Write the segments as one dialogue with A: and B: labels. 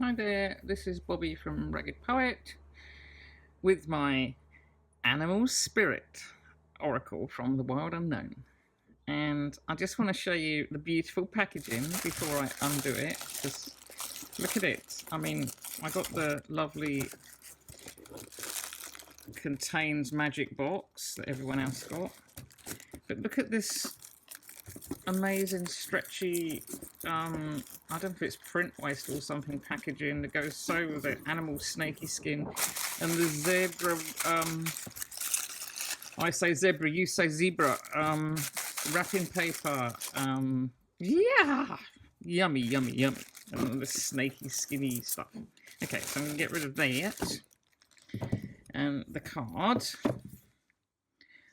A: Hi there, this is Bobby from Ragged Poet with my Animal Spirit Oracle from the Wild Unknown. And I just want to show you the beautiful packaging before I undo it, because look at it. I mean, I got the lovely contains magic box that everyone else got, but look at this amazing stretchy I don't know if it's print waste or something packaging that goes so with the animal snaky skin, and the zebra I say zebra, you say zebra, wrapping paper, yeah, yummy yummy yummy, and the snaky skinny stuff. Okay, so I'm gonna get rid of that, and the card,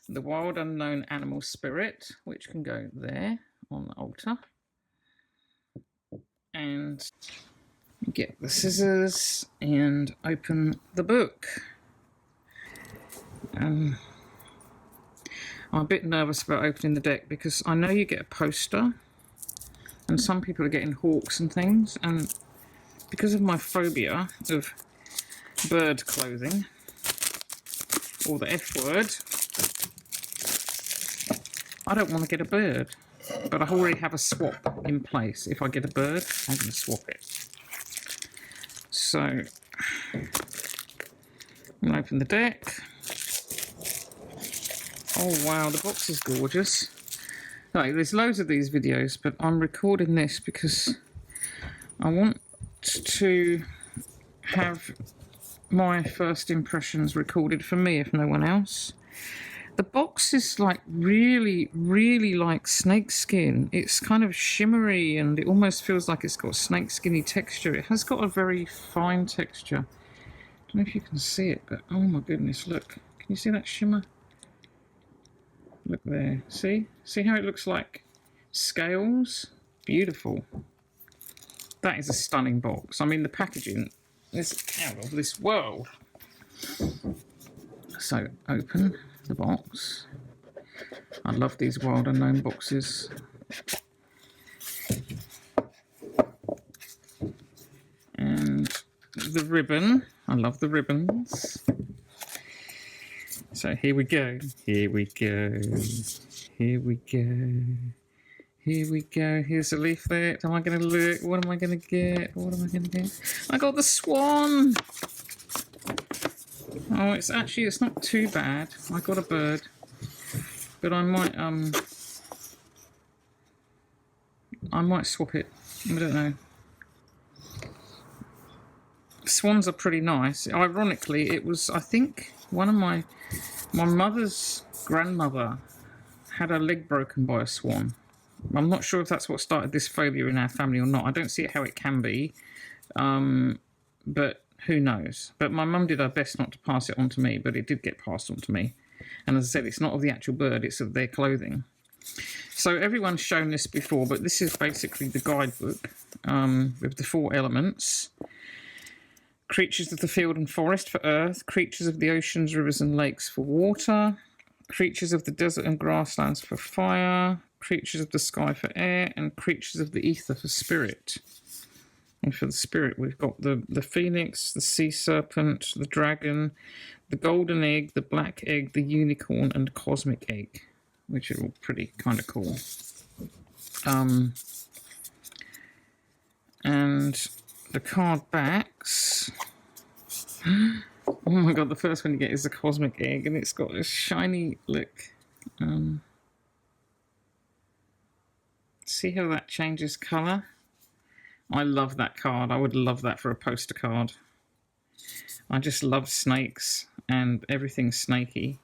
A: the Wild Unknown Animal Spirit, which can go there on the altar. And get the scissors and open the book. I'm a bit nervous about opening the deck because I know you get a poster and some people are getting hawks and things, and because of my phobia of bird clothing or the F word, I don't want to get a bird, but I already have a swap in place. If I get a bird, I'm going to swap it. So I'm going to open the deck. Oh wow, the box is gorgeous. Like, there's loads of these videos, but I'm recording this because I want to have my first impressions recorded for me, if no one else. The box is like really like snake skin. It's kind of shimmery and it almost feels like it's got snake skinny texture. It has got a very fine texture. I don't know if you can see it, but oh my goodness, look. Can you see that shimmer? Look there. See how it looks like scales? Beautiful. That is a stunning box. I mean, the packaging is out of this world. So open the box. I love these Wild Unknown boxes. And the ribbon. I love the ribbons. So here we go. Here we go. Here we go. Here we go. Here's a leaflet. Am I going to look? What am I going to get? What am I going to get? I got the swan. Oh, it's not too bad. I got a bird, but I might swap it. I don't know. Swans are pretty nice. Ironically, it was, I think, one of my mother's grandmother had her leg broken by a swan. I'm not sure if that's what started this phobia in our family or not. I don't see how it can be, but who knows. But my mum did her best not to pass it on to me, but it did get passed on to me. And as I said, it's not of the actual bird, it's of their clothing. So everyone's shown this before, but this is basically the guidebook with the 4 elements. Creatures of the field and forest for earth, creatures of the oceans, rivers and lakes for water, creatures of the desert and grasslands for fire, creatures of the sky for air, and creatures of the ether for spirit. And for the spirit, we've got the phoenix, the sea serpent, the dragon, the golden egg, the black egg, the unicorn, and cosmic egg, which are all pretty kind of cool. And the card backs. Oh my god, the first one you get is the cosmic egg, and it's got a shiny look. See how that changes colour? I love that card. I would love that for a poster card. I just love snakes and everything snaky.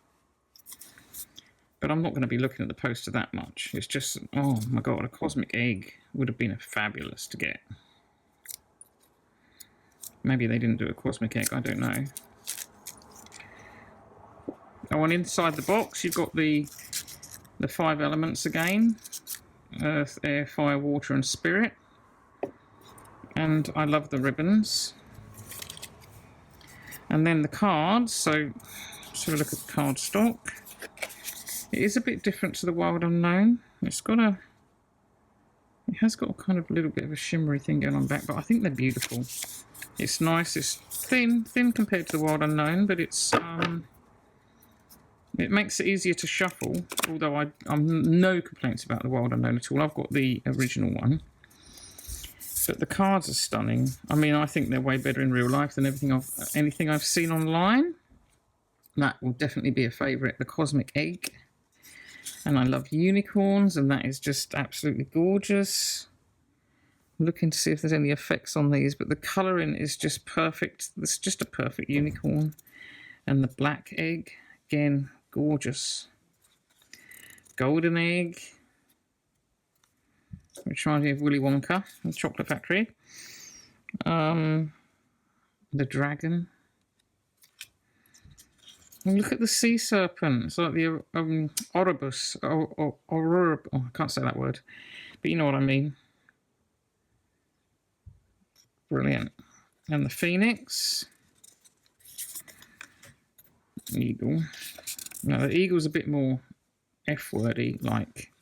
A: But I'm not going to be looking at the poster that much. It's just, oh my god, a cosmic egg would have been fabulous to get. Maybe they didn't do a cosmic egg, I don't know. Oh, and inside the box you've got the 5 elements again. Earth, air, fire, water and spirit. And I love the ribbons. And then the cards, so let's have a look at the card stock. It is a bit different to the Wild Unknown. It has got a kind of little bit of a shimmery thing going on back, but I think they're beautiful. It's nice. It's thin compared to the Wild Unknown, but it's it makes it easier to shuffle. Although I'm no complaints about the Wild Unknown at all. I've got the original one, but the cards are stunning. I mean, I think they're way better in real life than anything I've seen online. That will definitely be a favourite. The Cosmic Egg, and I love unicorns, and that is just absolutely gorgeous. Looking to see if there's any effects on these, but the colouring is just perfect. It's just a perfect unicorn. And the black egg, again, gorgeous. Golden egg, which reminds me of Willy Wonka, the Chocolate Factory. The dragon. And look at the sea serpent. It's like the Oribus. Oh, I can't say that word, but you know what I mean. Brilliant. And the phoenix. Eagle. Now the eagle's a bit more F-wordy, like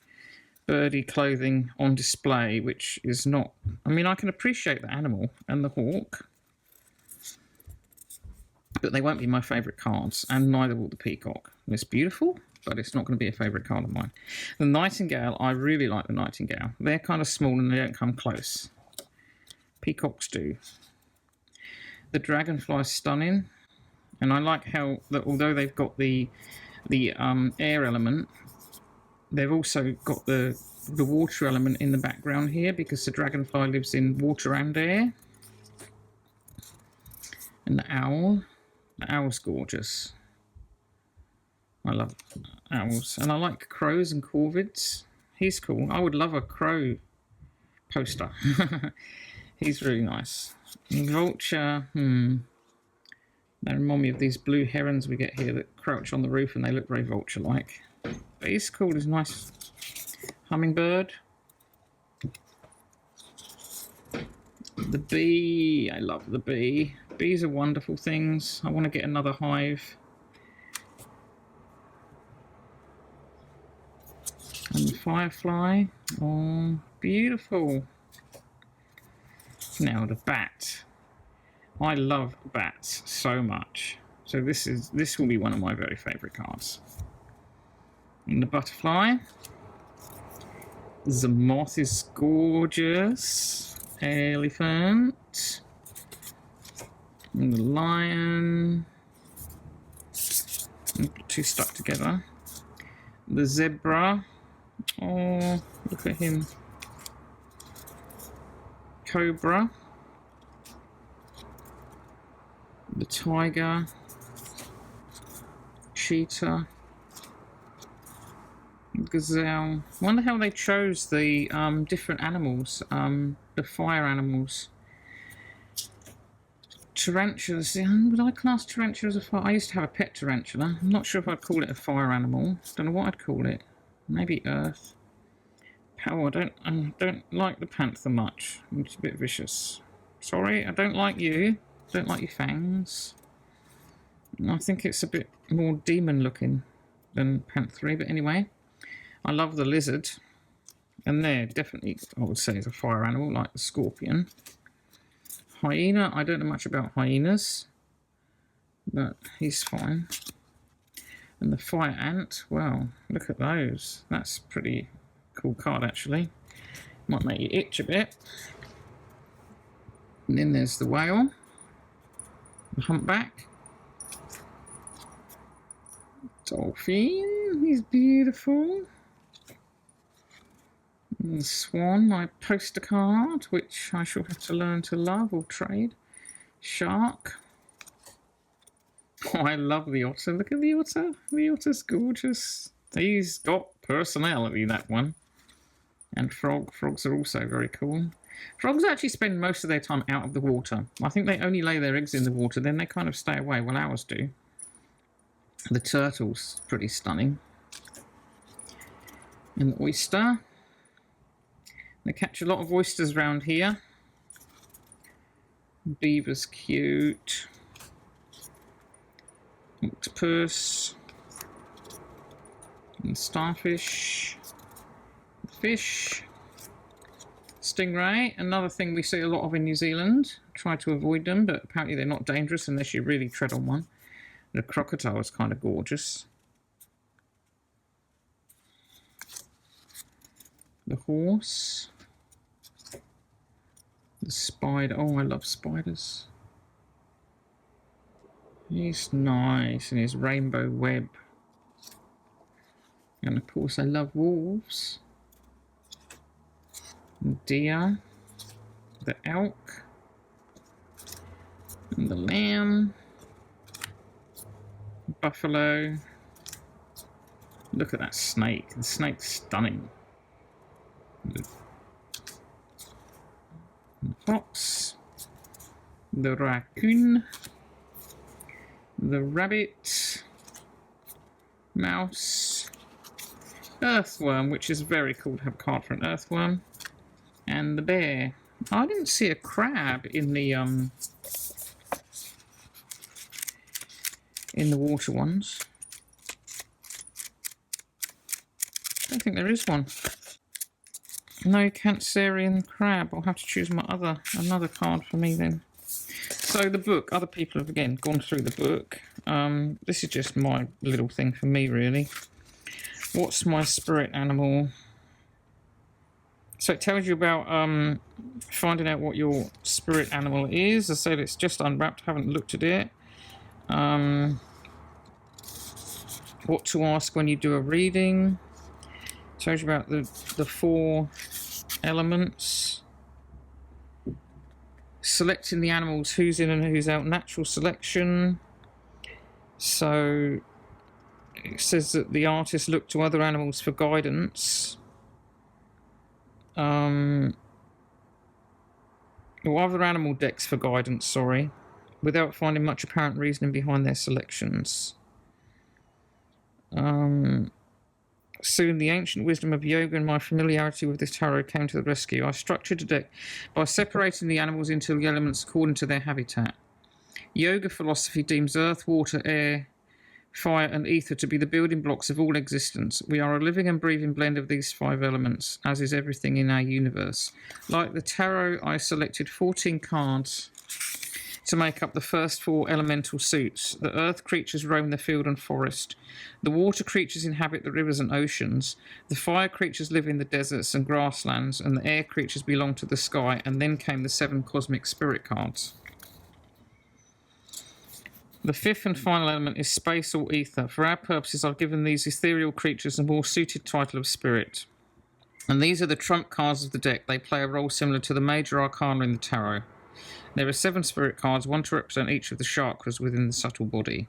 A: birdie clothing on display, which is not... I mean, I can appreciate the animal and the hawk, but they won't be my favourite cards, and neither will the peacock. It's beautiful, but it's not going to be a favourite card of mine. The nightingale, I really like the nightingale. They're kind of small and they don't come close. Peacocks do. The dragonfly is stunning, and I like how that although they've got the air element, they've also got the water element in the background here, because the dragonfly lives in water and air. And the owl's gorgeous. I love owls, and I like crows and corvids. He's cool. I would love a crow poster. He's really nice. Vulture, they remind me of these blue herons we get here that crouch on the roof, and they look very vulture-like. But he's cool, he's nice. Hummingbird. The bee, I love the bee. Bees are wonderful things. I want to get another hive. And the firefly, oh, beautiful. Now the bat. I love bats so much. So this will be one of my very favourite cards. And the butterfly. The moth is gorgeous. Elephant. And the lion. Two stuck together. The zebra. Oh, look at him. Cobra. The tiger. Cheetah. Gazelle. I wonder how they chose the different animals, the fire animals. Tarantulas. Would I class tarantulas as a fire? I used to have a pet tarantula. I'm not sure if I'd call it a fire animal. Don't know what I'd call it. Maybe earth. Oh, I don't like the panther much. It's a bit vicious. Sorry, I don't like you. Don't like your fangs. I think it's a bit more demon looking than panthery, but anyway. I love the lizard. And they're definitely, I would say, is a fire animal, like the scorpion. Hyena, I don't know much about hyenas, but he's fine. And the fire ant, wow, look at those. That's a pretty cool card, actually. Might make you itch a bit. And then there's the whale. The humpback. Dolphin, he's beautiful. And the swan, my poster card, which I shall have to learn to love or trade. Shark. Oh, I love the otter. Look at the otter. The otter's gorgeous. He's got personality, that one. And frog. Frogs are also very cool. Frogs actually spend most of their time out of the water. I think they only lay their eggs in the water, then they kind of stay away. Well, ours do. The turtle's pretty stunning. And the oyster. They catch a lot of oysters around here. Beaver's cute. Octopus. And starfish. Fish. stingray, another thing we see a lot of in New Zealand. Try to avoid them, but apparently they're not dangerous unless you really tread on one. The crocodile is kind of gorgeous. The horse. The spider. Oh, I love spiders. He's nice, and his rainbow web. And of course I love wolves. Deer. The elk. And the lamb. Buffalo. Look at that snake. The snake's stunning. The fox. The raccoon. The rabbit. Mouse. Earthworm, which is very cool to have a card for an earthworm. And the bear. I didn't see a crab in the water ones. I don't think there is one. No Cancerian crab. I'll have to choose another card for me then. So the book, other people have again gone through the book. This is just my little thing for me really. What's my spirit animal? So it tells you about finding out what your spirit animal is. I said it's just unwrapped, haven't looked at it. What to ask when you do a reading. Tells you about the 4 elements. Selecting the animals, who's in and who's out, natural selection. So it says that the artist looked to other animals for guidance. Or other animal decks for guidance, sorry, without finding much apparent reasoning behind their selections. Soon the ancient wisdom of yoga and my familiarity with this tarot came to the rescue. I structured a deck by separating the animals into the elements according to their habitat. Yoga philosophy deems earth, water, air, fire and ether to be the building blocks of all existence. We are a living and breathing blend of these 5 elements, as is everything in our universe. Like the tarot, I selected 14 cards to make up the first 4 elemental suits. The earth creatures roam the field and forest. The water creatures inhabit the rivers and oceans. The fire creatures live in the deserts and grasslands, and the air creatures belong to the sky. And then came the 7 cosmic spirit cards. The 5th and final element is space or ether. For our purposes, I've given these ethereal creatures a more suited title of spirit. And these are the trump cards of the deck. They play a role similar to the major arcana in the tarot. There are 7 spirit cards, 1 to represent each of the chakras within the subtle body.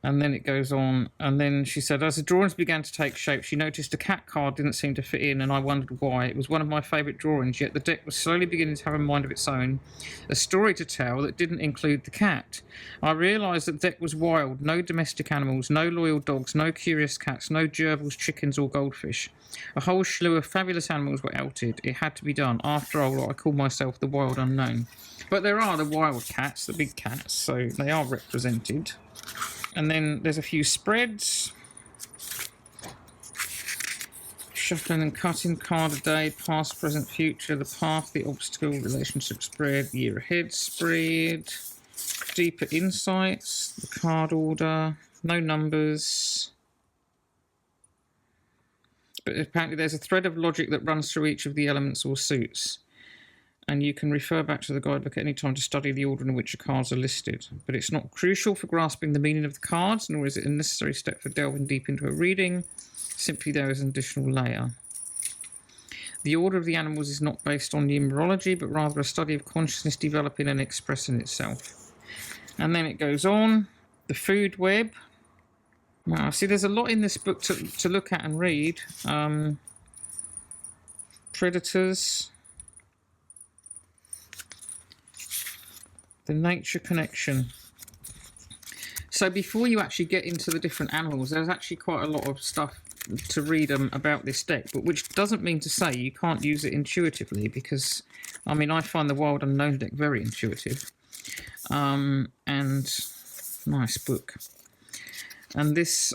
A: And then it goes on, and then she said, as the drawings began to take shape, she noticed a cat card didn't seem to fit in, and I wondered why. It was one of my favourite drawings, yet the deck was slowly beginning to have a mind of its own, a story to tell that didn't include the cat. I realised that the deck was wild, no domestic animals, no loyal dogs, no curious cats, no gerbils, chickens or goldfish. A whole slew of fabulous animals were outed. It had to be done. After all, I call myself the wild unknown. But there are the wild cats, the big cats, so they are represented. And then there's a few spreads. Shuffling and cutting, card a day, past, present, future, the path, the obstacle, relationship spread, year ahead spread, deeper insights, the card order, no numbers. But apparently there's a thread of logic that runs through each of the elements or suits. And you can refer back to the guidebook at any time to study the order in which the cards are listed. But it's not crucial for grasping the meaning of the cards, nor is it a necessary step for delving deep into a reading. Simply there is an additional layer. The order of the animals is not based on numerology, but rather a study of consciousness developing and expressing itself. And then it goes on. The food web. Wow, see, there's a lot in this book to look at and read. Predators. The nature connection. So before you actually get into the different animals, there's actually quite a lot of stuff to read about this deck, but which doesn't mean to say you can't use it intuitively, because, I mean, I find the Wild Unknown deck very intuitive. And nice book. And this,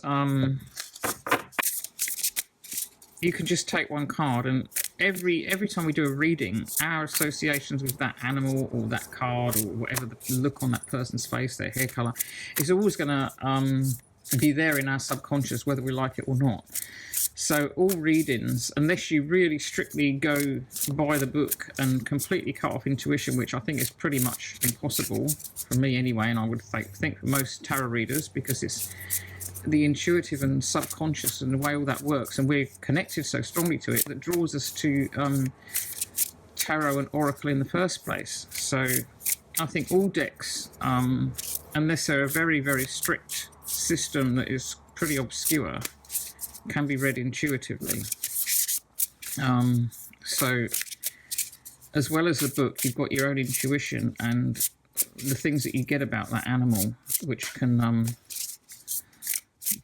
A: you can just take one card and every time we do a reading, our associations with that animal or that card or whatever the look on that person's face, their hair color, is always going to be there in our subconscious, whether we like it or not. So all readings, unless you really strictly go by the book and completely cut off intuition, which I think is pretty much impossible for me anyway, and I would think for most tarot readers, because it's the intuitive and subconscious and the way all that works, and we're connected so strongly to it, that draws us to tarot and oracle in the first place. So I think all decks, unless they're a very, very strict system that is pretty obscure, can be read intuitively. So as well as the book, you've got your own intuition and the things that you get about that animal, which can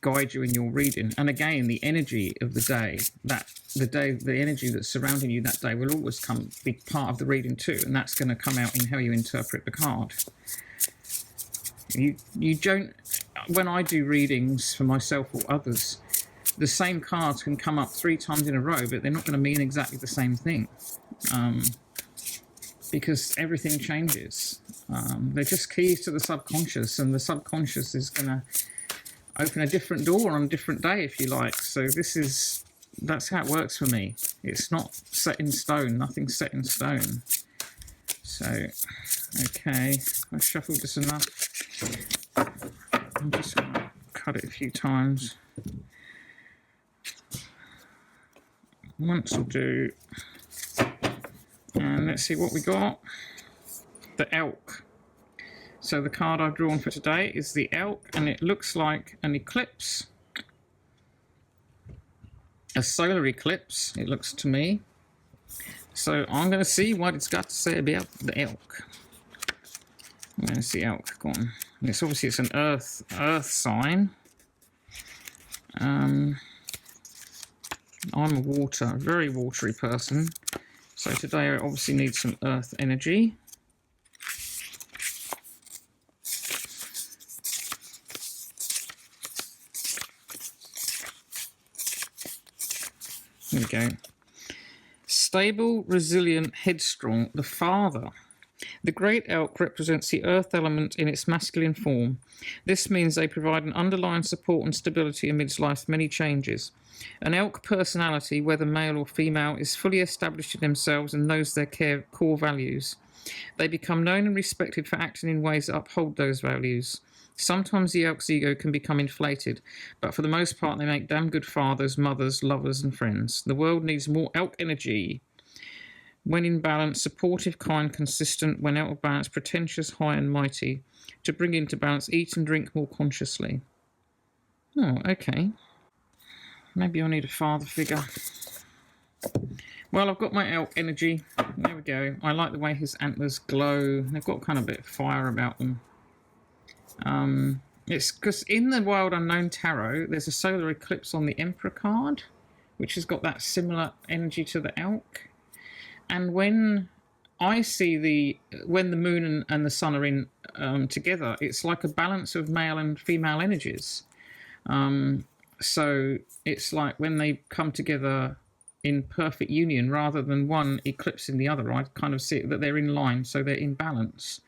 A: guide you in your reading. And again, the energy of the day, the energy that's surrounding you that day will always be part of the reading too, and that's going to come out in how you interpret the card. You don't, when I do readings for myself or others, the same cards can come up 3 times in a row, but they're not going to mean exactly the same thing, because everything changes. They're just keys to the subconscious, and the subconscious is going to open a different door on a different day, if you like. So that's how it works for me. It's not set in stone. Nothing's set in stone. So, okay, I've shuffled this enough. I'm just going to cut it a few times. Once will do. And let's see what we got. The elk. So the card I've drawn for today is the elk, and it looks like an eclipse. A solar eclipse, it looks to me. So I'm going to see what it's got to say about the elk. I'm going to see elk. Go on. It's obviously it's an earth sign. I'm a very watery person. So today I obviously need some earth energy. Here we go. Stable, resilient, headstrong, the father. The great elk represents the earth element in its masculine form. This means they provide an underlying support and stability amidst life's many changes. An elk personality, whether male or female, is fully established in themselves and knows their core values. They become known and respected for acting in ways that uphold those values. Sometimes the elk's ego can become inflated, but for the most part they make damn good fathers, mothers, lovers and friends. The world needs more elk energy. When in balance, supportive, kind, consistent. When out of balance, pretentious, high and mighty. To bring into balance, eat and drink more consciously. Oh, okay. Maybe I need a father figure. Well, I've got my elk energy. There we go. I like the way his antlers glow. They've got kind of a bit of fire about them. It's because in the Wild Unknown Tarot, there's a solar eclipse on the Emperor card, which has got that similar energy to the elk. And when I see when the moon and the sun are in together, it's like a balance of male and female energies. So it's like when they come together in perfect union, rather than one eclipsing the other, I kind of see it that they're in line, so they're in balance.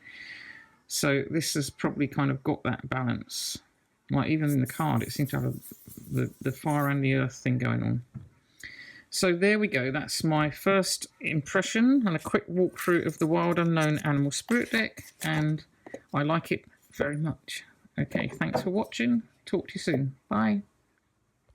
A: So this has probably kind of got that balance. Like even in the card, it seems to have the fire and the earth thing going on. So there we go. That's my first impression and a quick walkthrough of the Wild Unknown Animal Spirit deck, and I like it very much. Okay, thanks for watching. Talk to you soon. Bye.